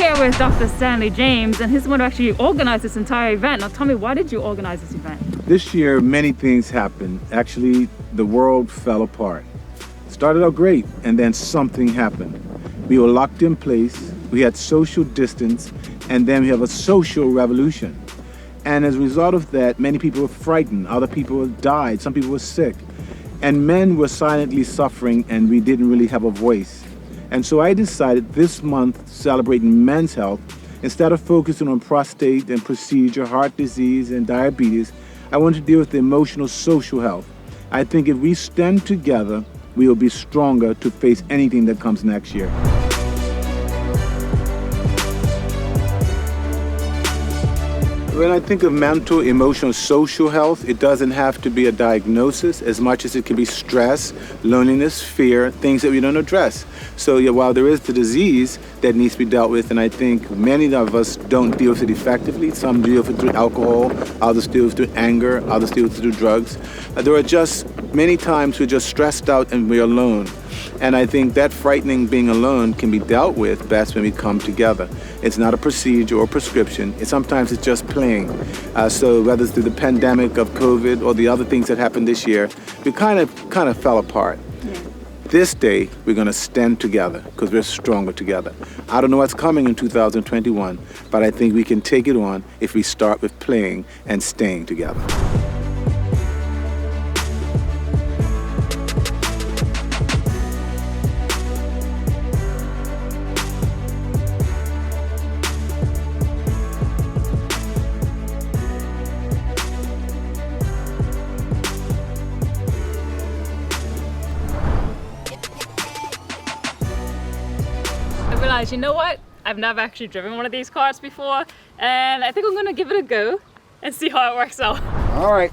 here with Dr. Stanley James, and he's the one who actually organized this entire event. Now tell me, why did you organize this event? This year, many things happened. Actually, the world fell apart. Started out great, and then something happened. We were locked in place, we had social distance, and then we have a social revolution. And as a result of that, many people were frightened, other people died, some people were sick. And men were silently suffering, and we didn't really have a voice. And so I decided this month, celebrating men's health, instead of focusing on prostate and procedure, heart disease, and diabetes, I want to deal with the emotional, social health. I think if we stand together, we will be stronger to face anything that comes next year. When I think of mental, emotional, social health, it doesn't have to be a diagnosis as much as it can be stress, loneliness, fear, things that we don't address. So yeah, while there is the disease that needs to be dealt with, and I think many of us don't deal with it effectively. Some deal with it through alcohol, others deal with it through anger, others deal with it through drugs. There are just many times we're just stressed out and we're alone. And I think that frightening being alone can be dealt with best when we come together. It's not a procedure or prescription. Sometimes it's just playing. So whether it's through the pandemic of COVID or the other things that happened this year, we kind of fell apart. Yeah. This day, we're going to stand together because we're stronger together. I don't know what's coming in 2021, but I think we can take it on if we start with playing and staying together. You know what? I've never actually driven one of these cars before, and I think I'm gonna give it a go and see how it works out. All right,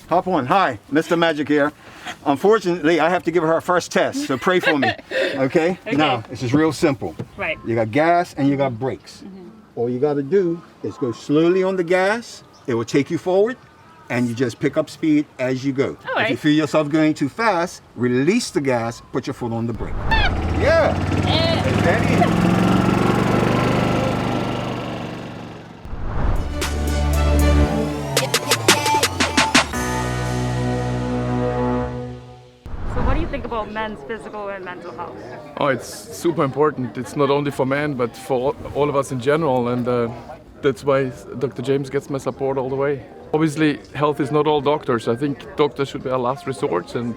hop on. Hi, Mr. Magic here. Unfortunately, I have to give her her first test, so pray for me. Okay? Now, this is real simple. Right. You got gas and you got brakes. All you got to do is go slowly on the gas. It will take you forward, and you just pick up speed as you go. All right. If you feel yourself going too fast, release the gas, put your foot on the brake. Yeah. Is that it? So what do you think about men's physical and mental health? Oh, it's super important. It's not only for men, but for all of us in general. And that's why Dr. James gets my support all the way. Obviously, health is not all doctors. I think doctors should be our last resort, and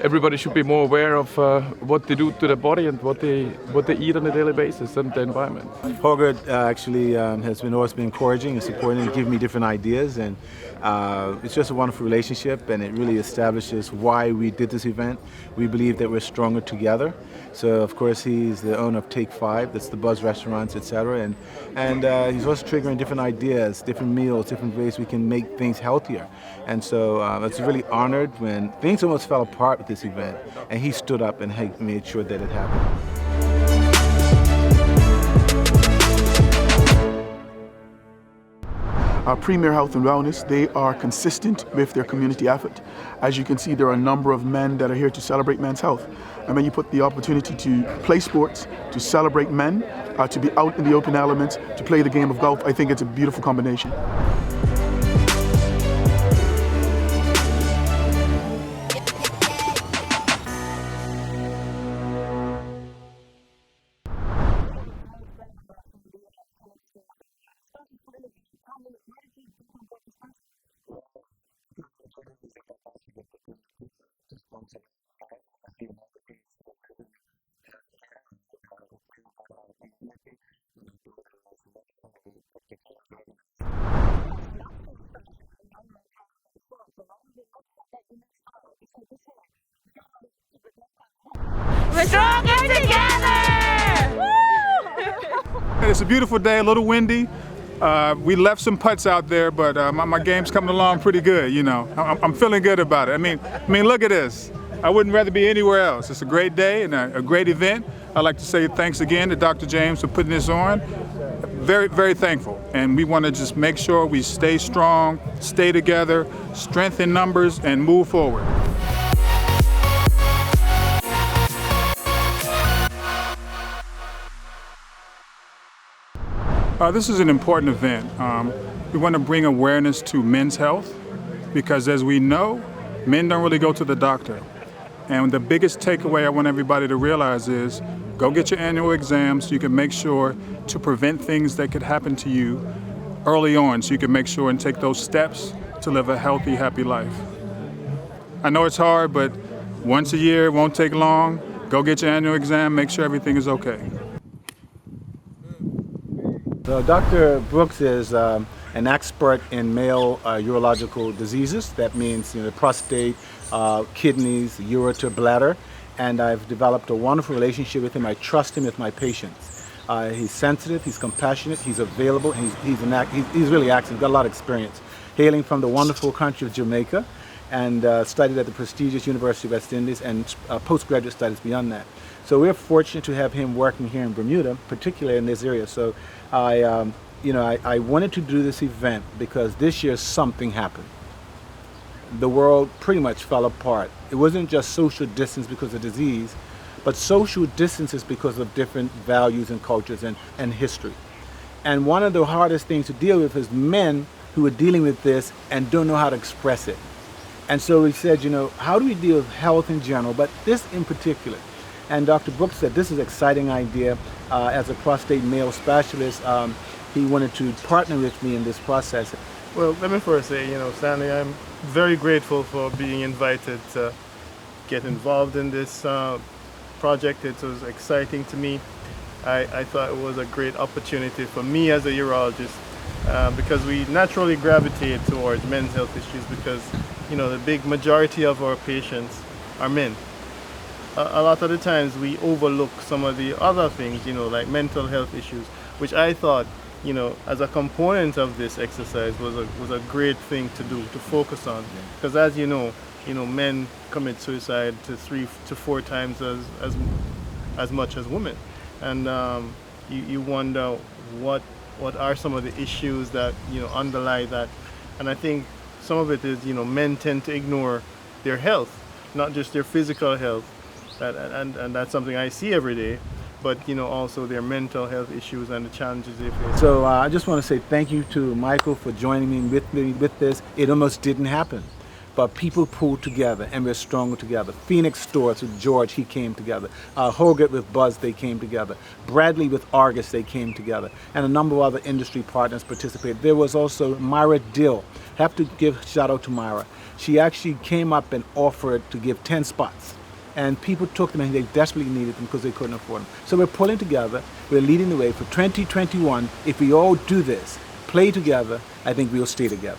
everybody should be more aware of what they do to their body and what they eat on a daily basis and the environment. Holger actually has always been encouraging and supporting and giving me different ideas, and it's just a wonderful relationship, and it really establishes why we did this event. We believe that we're stronger together. So of course he's the owner of Take 5, that's the Buzz restaurants, etc. And he's also triggering different ideas, different meals, different ways we can make things healthier. And so I was really honored when things almost fell apart with this event, and he stood up and made sure that it happened. Premier Health and Wellness, they are consistent with their community effort. As you can see, there are a number of men that are here to celebrate men's health. And when you put the opportunity to play sports, to celebrate men, to be out in the open elements, to play the game of golf, I think it's a beautiful combination. We're stronger together! It's a beautiful day, a little windy. We left some putts out there, but my game's coming along pretty good, you know. I'm feeling good about it. I mean, look at this. I wouldn't rather be anywhere else. It's a great day and a great event. I'd like to say thanks again to Dr. James for putting this on. Very, very thankful. And we want to just make sure we stay strong, stay together, strengthen numbers, and move forward. This is an important event. We want to bring awareness to men's health because, as we know, men don't really go to the doctor. And the biggest takeaway I want everybody to realize is go get your annual exam so you can make sure to prevent things that could happen to you early on, so you can make sure and take those steps to live a healthy, happy life. I know it's hard, but once a year, it won't take long. Go get your annual exam, make sure everything is okay. So Dr. Brooks is an expert in male urological diseases. That means prostate, kidneys, ureter, bladder. And I've developed a wonderful relationship with him. I trust him with my patients. He's sensitive, he's compassionate, he's available, and he's really active. He's got a lot of experience. Hailing from the wonderful country of Jamaica, and studied at the prestigious University of West Indies and postgraduate studies beyond that. So we're fortunate to have him working here in Bermuda, particularly in this area. So I wanted to do this event because this year something happened. The world pretty much fell apart. It wasn't just social distance because of disease, but social distances because of different values and cultures and history. And one of the hardest things to deal with is men who are dealing with this and don't know how to express it. And so we said, how do we deal with health in general, but this in particular? And Dr. Brooks said, this is an exciting idea. As a prostate male specialist, he wanted to partner with me in this process. Well, let me first say, Stanley, I'm very grateful for being invited to get involved in this project. It was exciting to me. I thought it was a great opportunity for me as a urologist because we naturally gravitate towards men's health issues because the big majority of our patients are men. A lot of the times we overlook some of the other things, like mental health issues, which I thought, as a component of this exercise was a great thing to do, to focus on. Because as you know, men commit suicide to 3 to 4 times as much as women. And you wonder what are some of the issues that, underlie that. And I think some of it is, men tend to ignore their health, not just their physical health, and that's something I see every day, but also their mental health issues and the challenges they face. So I just want to say thank you to Michael for joining me with this. It almost didn't happen, but people pulled together and we're stronger together. Phoenix Stores with George, he came together. Hogarth with Buzz, they came together. Bradley with Argus, they came together. And a number of other industry partners participated. There was also Myra Dill. Have to give a shout out to Myra. She actually came up and offered to give 10 spots. And people took them and they desperately needed them because they couldn't afford them. So we're pulling together, we're leading the way for 2021. If we all do this, play together, I think we'll stay together.